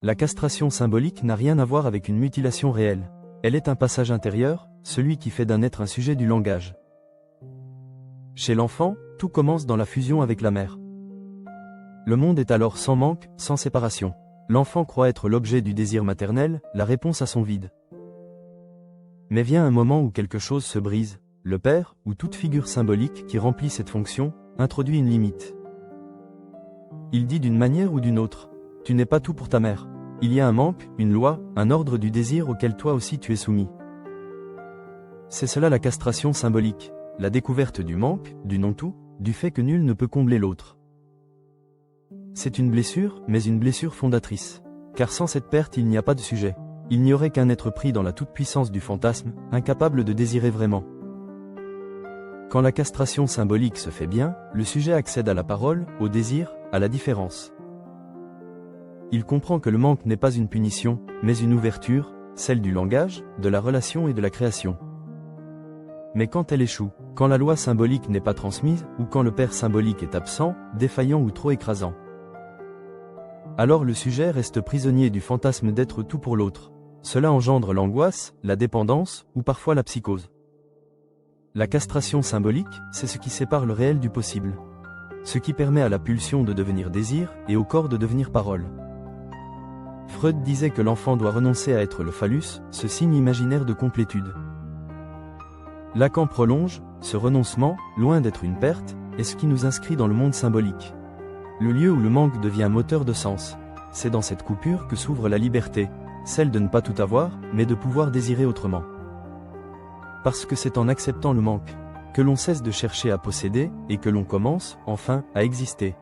La castration symbolique n'a rien à voir avec une mutilation réelle. Elle est un passage intérieur, celui qui fait d'un être un sujet du langage. Chez l'enfant, tout commence dans la fusion avec la mère. Le monde est alors sans manque, sans séparation. L'enfant croit être l'objet du désir maternel, la réponse à son vide. Mais vient un moment où quelque chose se brise. Le père, ou toute figure symbolique qui remplit cette fonction, introduit une limite. Il dit d'une manière ou d'une autre, « Tu n'es pas tout pour ta mère. Il y a un manque, une loi, un ordre du désir auquel toi aussi tu es soumis. » C'est cela la castration symbolique, la découverte du manque, du non-tout, du fait que nul ne peut combler l'autre. C'est une blessure, mais une blessure fondatrice. Car sans cette perte il n'y a pas de sujet. Il n'y aurait qu'un être pris dans la toute-puissance du fantasme, incapable de désirer vraiment. Quand la castration symbolique se fait bien, le sujet accède à la parole, au désir, à la différence. Il comprend que le manque n'est pas une punition, mais une ouverture, celle du langage, de la relation et de la création. Mais quand elle échoue, quand la loi symbolique n'est pas transmise, ou quand le père symbolique est absent, défaillant ou trop écrasant, alors le sujet reste prisonnier du fantasme d'être tout pour l'autre. Cela engendre l'angoisse, la dépendance, ou parfois la psychose. La castration symbolique, c'est ce qui sépare le réel du possible. Ce qui permet à la pulsion de devenir désir, et au corps de devenir parole. Freud disait que l'enfant doit renoncer à être le phallus, ce signe imaginaire de complétude. Lacan prolonge, ce renoncement, loin d'être une perte, est ce qui nous inscrit dans le monde symbolique. Le lieu où le manque devient moteur de sens. C'est dans cette coupure que s'ouvre la liberté, celle de ne pas tout avoir, mais de pouvoir désirer autrement. Parce que c'est en acceptant le manque que l'on cesse de chercher à posséder, et que l'on commence, enfin, à exister.